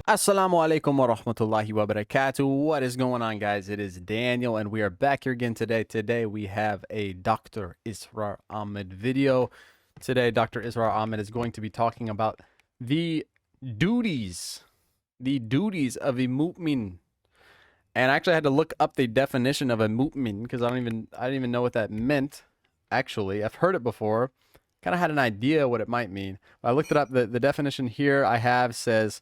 Assalamu alaikum wa rahmatullahi wa barakatuh. What is going on, guys? It is Daniel, and we are back here again today. Today, we have a Dr. Israr Ahmed video. Today, Dr. Israr Ahmed is going to be talking about the duties, the duties of a mu'min. And I actually had to look up the definition of a mu'min because I didn't even know what that meant. Actually, I've heard it before, kind of had an idea what it might mean. But I looked it up. The definition here I have says,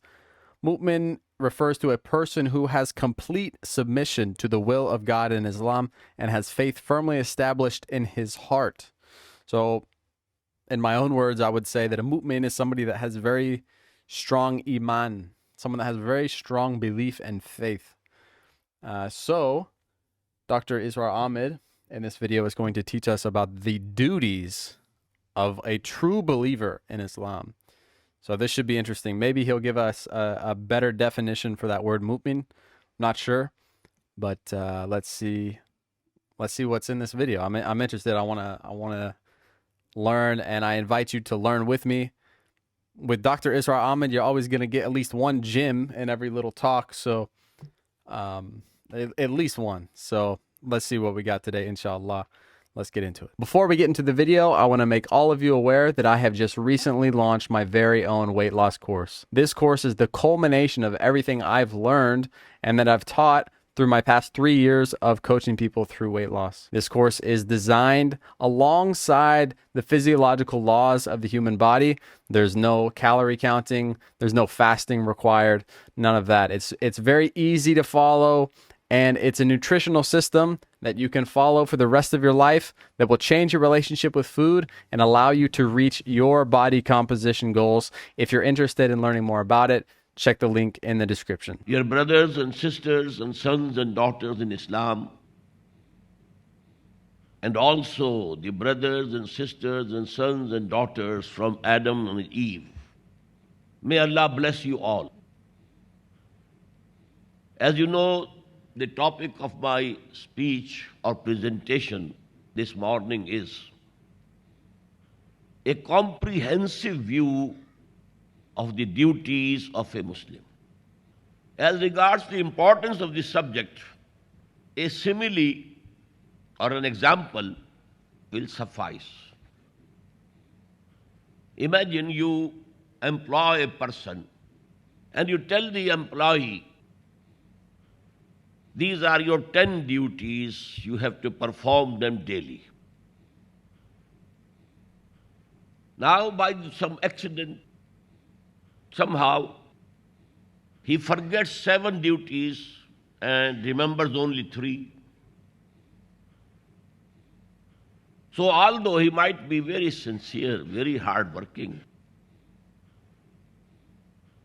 Mu'min refers to a person who has complete submission to the will of God in Islam and has faith firmly established in his heart. So, in my own words, I would say that a mu'min is somebody that has very strong iman, someone that has very strong belief and faith. So, Dr. Israr Ahmed in this video is going to teach us about the duties of a true believer in Islam. So this should be interesting. Maybe he'll give us a better definition for that word mu'min. Not sure, but let's see what's in this video. I'm interested. I wanna learn, and I invite you to learn with me. With Dr. Israr Ahmed, you're always gonna get at least one gem in every little talk. So at least one. So let's see what we got today, inshallah. Let's get into it. Before we get into the video, I want to make all of you aware that I have just recently launched my very own weight loss course. This course is the culmination of everything I've learned and that I've taught through my past 3 years of coaching people through weight loss. This course is designed alongside the physiological laws of the human body. There's no calorie counting, there's no fasting required, none of that. It's very easy to follow. And it's a nutritional system that you can follow for the rest of your life that will change your relationship with food and allow you to reach your body composition goals. If you're interested in learning more about it, check the link in the description. Your brothers and sisters and sons and daughters in Islam, and also the brothers and sisters and sons and daughters from Adam and Eve. May Allah bless you all. As you know, the topic of my speech or presentation this morning is a comprehensive view of the duties of a Muslim. As regards the importance of this subject, a simile or an example will suffice. Imagine you employ a person and you tell the employee, these are your 10 duties, you have to perform them daily. Now, by some accident, somehow, he forgets 7 duties and remembers only 3. So, although he might be very sincere, very hardworking,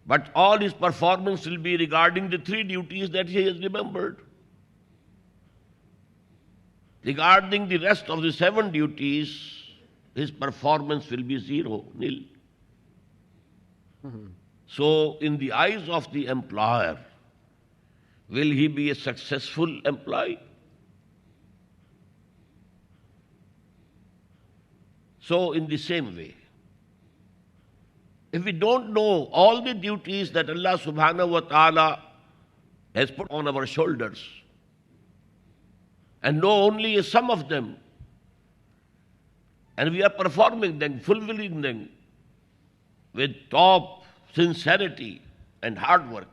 but all his performance will be regarding the 3 duties that he has remembered. Regarding the rest of the 7 duties, his performance will be 0, nil. So, in the eyes of the employer, will he be a successful employee? So, in the same way, if we don't know all the duties that Allah subhanahu wa ta'ala has put on our shoulders, and know only some of them, and we are performing them, fulfilling them with top sincerity and hard work,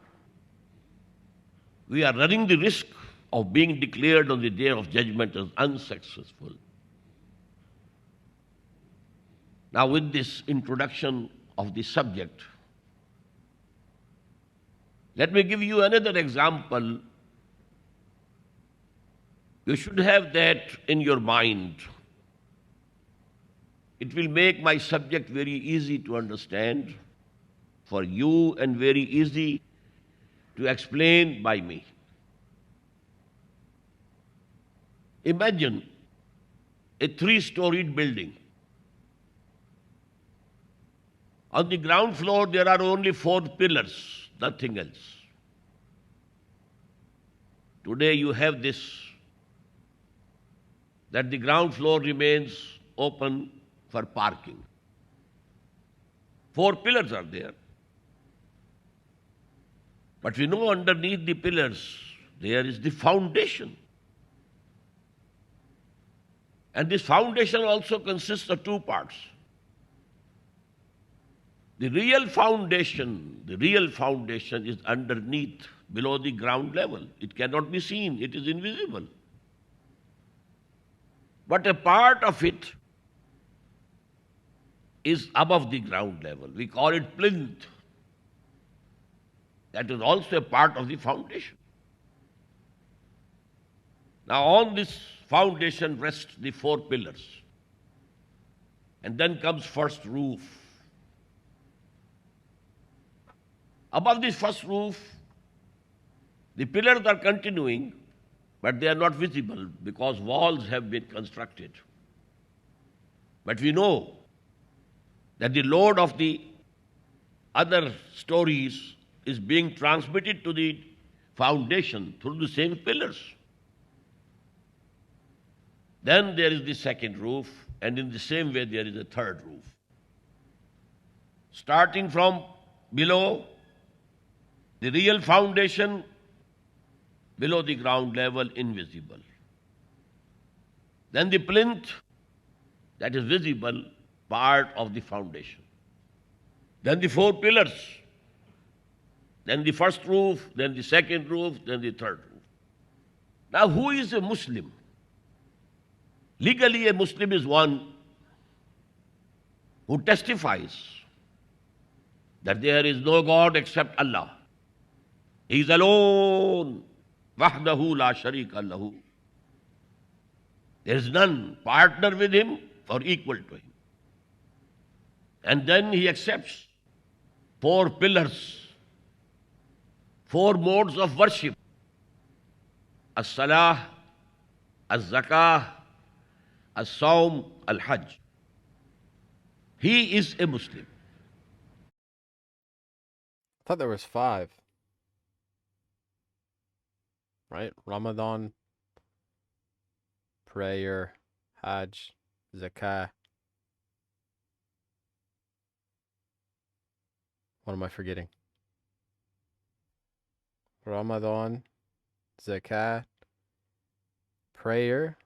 we are running the risk of being declared on the day of judgment as unsuccessful. Now, with this introduction of the subject, let me give you another example. You should have that in your mind. It will make my subject very easy to understand for you and very easy to explain by me. Imagine a 3-storied building. On the ground floor, there are only 4 pillars, nothing else. Today you have this, that the ground floor remains open for parking. 4 pillars are there. But we know underneath the pillars, there is the foundation. And this foundation also consists of two parts. The real foundation is underneath, below the ground level. It cannot be seen, it is invisible. But a part of it is above the ground level. We call it plinth. That is also a part of the foundation. Now on this foundation rests the four pillars. And then comes first roof. Above this first roof, the pillars are continuing, but they are not visible because walls have been constructed. But we know that the load of the other stories is being transmitted to the foundation through the same pillars. Then there is the second roof, and in the same way there is a third roof. Starting from below, the real foundation, below the ground level, invisible. Then the plinth, that is visible, part of the foundation. Then the four pillars, then the first roof, then the second roof, then the third roof. Now, who is a Muslim? Legally, a Muslim is one who testifies that there is no God except Allah. He is alone. Wahdahu la sharika lahu. There is none partner with him or equal to him. And then he accepts four pillars, four modes of worship. As-salah, az-zakah, as-sawm, al-hajj. He is a Muslim. I thought there was 5. Right? Ramadan, prayer, Hajj, Zakah. What am I forgetting? Ramadan, Zakah, prayer,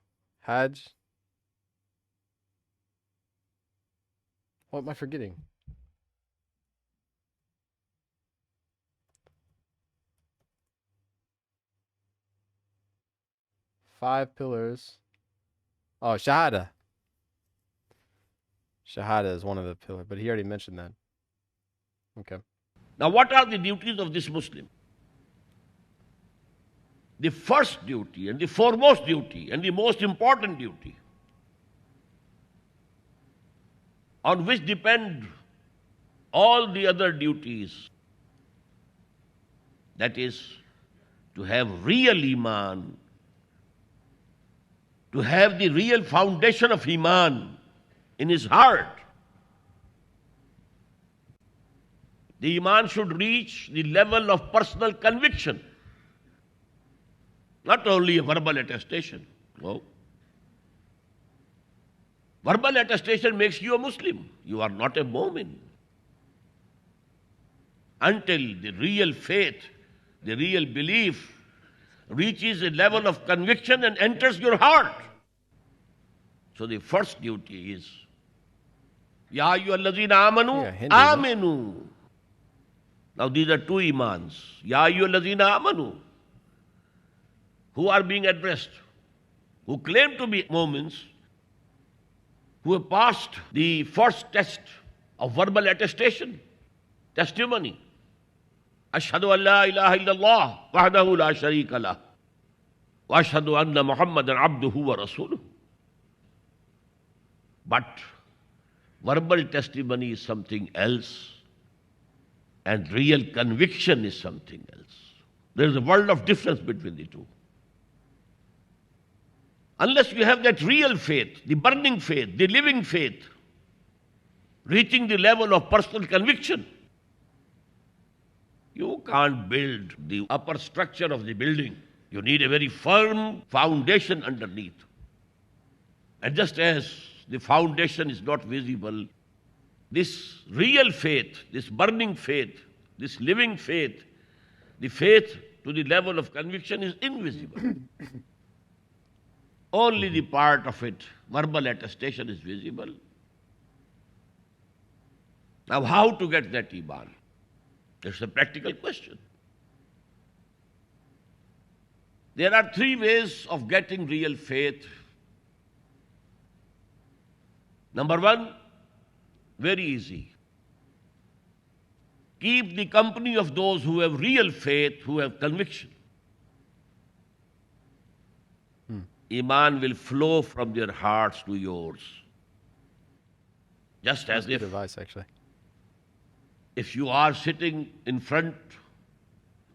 Hajj. What am I forgetting? Five pillars. Oh, Shahada. Shahada is one of the pillars, but he already mentioned that. Okay. Now, what are the duties of this Muslim? The first duty and the foremost duty and the most important duty on which depend all the other duties, that is to have real Iman, to have the real foundation of Iman in his heart. The Iman should reach the level of personal conviction, not only a verbal attestation. No. Verbal attestation makes you a Muslim. You are not a Mumin. Until the real faith, the real belief reaches a level of conviction and enters your heart. So the first duty is, Ya ayyuhallazina amanu, aminu. Now these are two imans. Ya ayyuhallazina amanu, who are being addressed, who claim to be Mumins, who have passed the first test of verbal attestation, testimony. Ashhadu an la ilaha illallah, wahdahu la sharika lah, wa ashhadu anna Muhammadan abduhu wa rasuluh. But verbal testimony is something else, and real conviction is something else. There is a world of difference between the two. Unless you have that real faith, the burning faith, the living faith, reaching the level of personal conviction, you can't build the upper structure of the building. You need a very firm foundation underneath. And just as the foundation is not visible, this real faith, this burning faith, this living faith, The faith to the level of conviction is invisible. Only the part of it, verbal attestation, is visible. Now, how to get that Iman? It's a practical question. There are three ways of getting real faith. Number one, very easy. Keep the company of those who have real faith, who have conviction. Iman will flow from their hearts to yours. Just as Good advice, actually. if you are sitting in front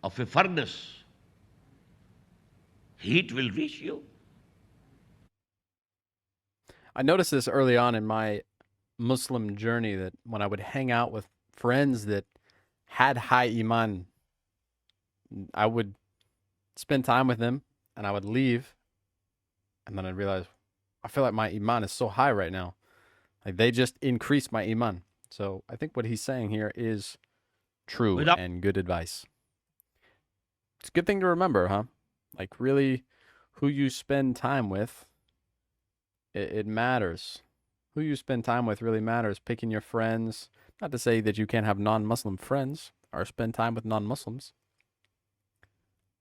of a furnace, heat will reach you. I noticed this early on in my Muslim journey, that when I would hang out with friends that had high Iman, I would spend time with them and I would leave. And then I'd realize, I feel like my Iman is so high right now. Like they just increased my Iman. So I think what he's saying here is true and good advice. It's a good thing to remember, huh? Like really, who you spend time with, it matters. Who you spend time with really matters. Picking your friends. Not to say that you can't have non-Muslim friends or spend time with non-Muslims.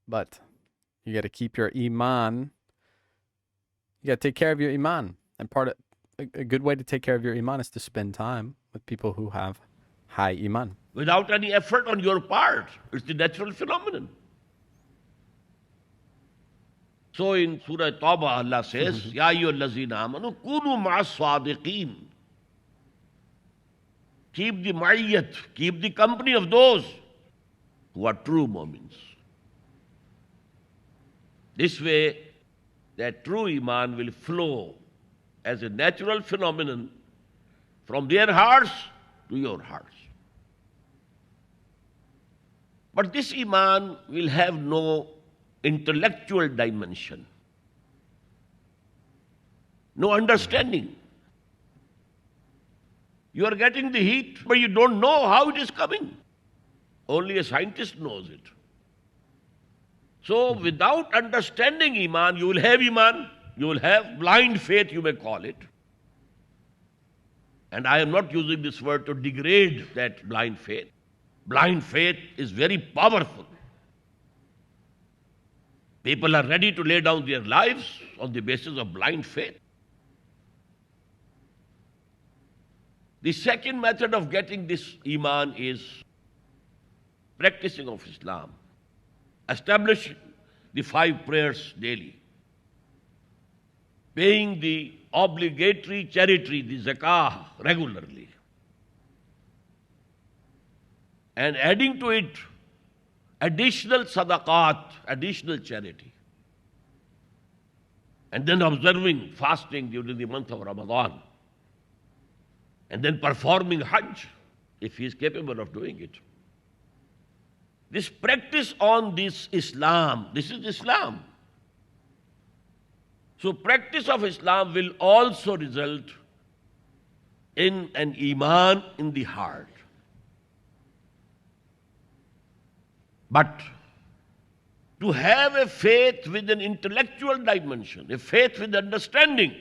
But you got to keep your Iman. You got to take care of your Iman. And part of a good way to take care of your Iman is to spend time with people who have high Iman. Without any effort on your part. It's the natural phenomenon. So in Surah Tawbah, Allah says, Ya ayyuhallazina amanu kunu ma'as sadiqeen. Keep the ma'iyyat, keep the company of those who are true Mumins. This way, that true Iman will flow as a natural phenomenon from their hearts to your hearts. But this Iman will have no intellectual dimension, no understanding. You are getting the heat, but you don't know how it is coming. Only a scientist knows it. So without understanding Iman, you will have blind faith, you may call it. And I am not using this word to degrade that blind faith. Blind faith is very powerful. People are ready to lay down their lives on the basis of blind faith. The second method of getting this Iman is practicing of Islam. Establish the 5 prayers daily. Paying the obligatory charity, the zakah, regularly. And adding to it additional sadaqat, additional charity. And then observing fasting during the month of Ramadan. And then performing Hajj, if he is capable of doing it. This practice on this Islam, this is Islam. So practice of Islam will also result in an Iman in the heart. But to have a faith with an intellectual dimension, a faith with understanding,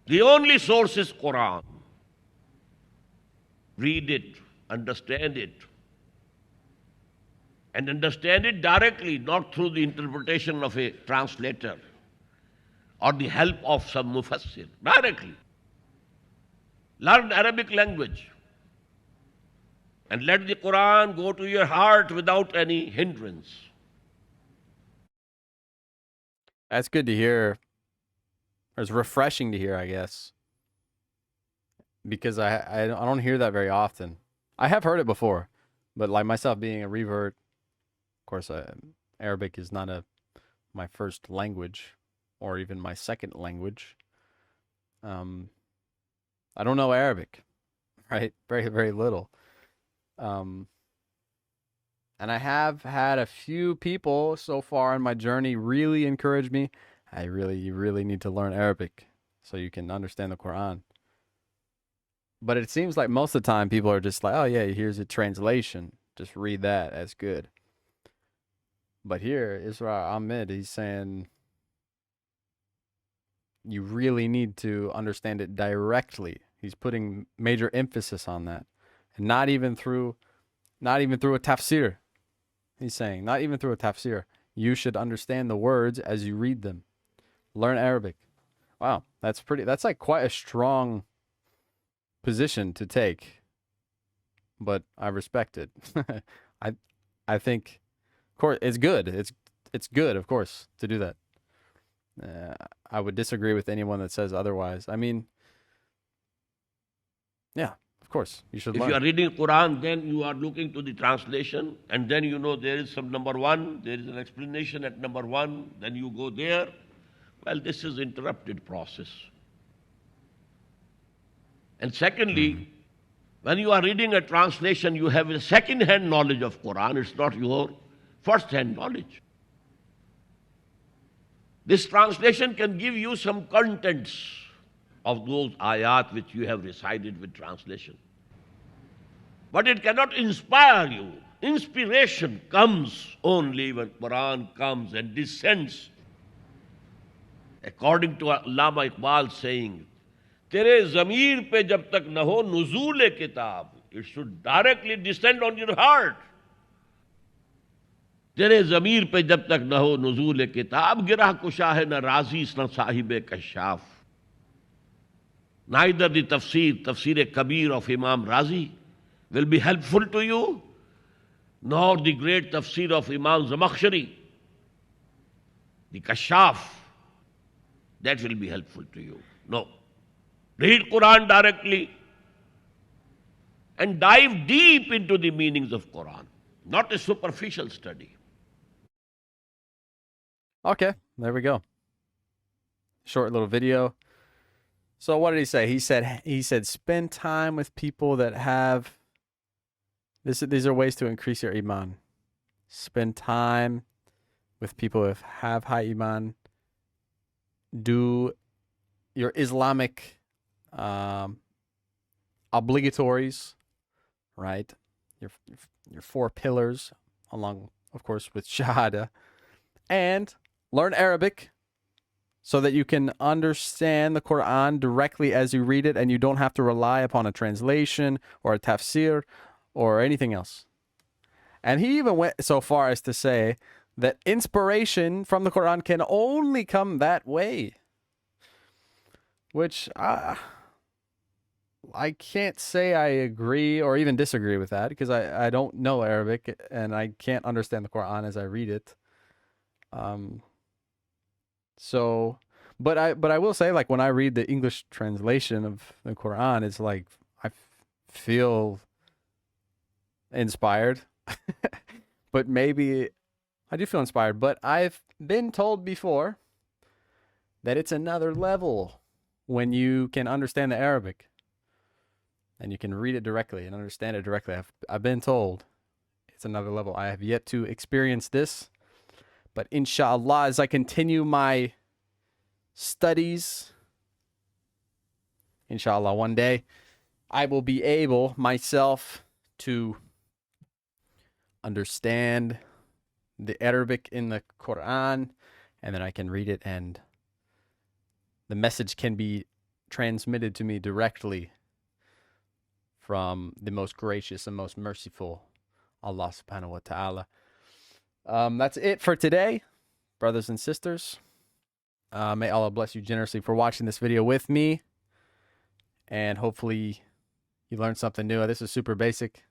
the only source is Quran. Read it, understand it. And understand it directly, not through the interpretation of a translator or the help of some mufassir. Directly. Learn Arabic language. And let the Quran go to your heart without any hindrance. That's good to hear. Or it's refreshing to hear, I guess. Because I don't hear that very often. I have heard it before. But like myself being a revert, of course, Arabic is not my first language or even my second language. I don't know Arabic, right? Very, very little. And I have had a few people so far in my journey really encourage me. You really need to learn Arabic so you can understand the Quran. But it seems like most of the time people are just like, oh yeah, here's a translation. just read that as good. But here, Israr Ahmed, he's saying you really need to understand it directly. He's putting major emphasis on that. And not even through a tafsir. He's saying, not even through a tafsir. You should understand the words as you read them. Learn Arabic. Wow, that's like quite a strong position to take. But I respect it. I think, of course, it's good. It's good, of course, to do that. I would disagree with anyone that says otherwise. I mean, yeah, of course, you should If learn. you are reading Quran, then you are looking to the translation, and then you know there is some number one, there is an explanation at number one, then you go there. Well, this is interrupted process. And secondly, when you are reading a translation, you have a second-hand knowledge of Quran. It's not your first-hand knowledge. This translation can give you some contents of those ayat which you have recited with translation. But it cannot inspire you. Inspiration comes only when Quran comes and descends. According to Allama Iqbal saying, तेरे ज़मीर पे जब तक न हो नुज़ूल किताब, it should directly descend on your heart. तेरे ज़मीर पे जब तक न हो नुज़ूल किताब, गिरह कुशा है न राज़ी न Sahib कशाफ. Neither the tafsir kabir of Imam Razi will be helpful to you, nor the great tafsir of Imam Zamakhshari, the Kashaf, that will be helpful to you. No. Read Quran directly and dive deep into the meanings of Quran, not a superficial study. Okay, there we go. Short little video. So what did he say? He said spend time with people that have this. These are ways to increase your iman. Spend time with people that have high iman. Do your Islamic obligatories, right? Your 4 pillars, along, of course, with Shahada, and learn Arabic so that you can understand the Quran directly as you read it, and you don't have to rely upon a translation or a tafsir or anything else. And he even went so far as to say that inspiration from the Quran can only come that way, which I can't say I agree or even disagree with that, because I don't know Arabic and I can't understand the Quran as I read it. So, but I will say, like, when I read the English translation of the Quran, it's like I feel inspired. But maybe I do feel inspired, but I've been told before that it's another level when you can understand the Arabic and you can read it directly and understand it directly. I've been told it's another level. I have yet to experience this, but inshallah, as I continue my studies, inshallah, one day I will be able myself to understand the Arabic in the Quran, and then I can read it and the message can be transmitted to me directly from the most gracious and most merciful Allah subhanahu wa ta'ala. That's it for today, brothers and sisters. May Allah bless you generously for watching this video with me, and hopefully you learned something new. This is super basic,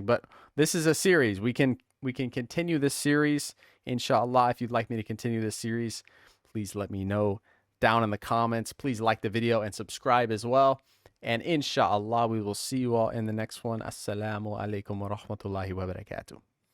but this is a series. We can continue this series, inshallah. If you'd like me to continue this series, please let me know down in the comments. Please like the video and subscribe as well. And inshallah, we will see you all in the next one. Assalamu alaikum wa rahmatullahi wa barakatuh.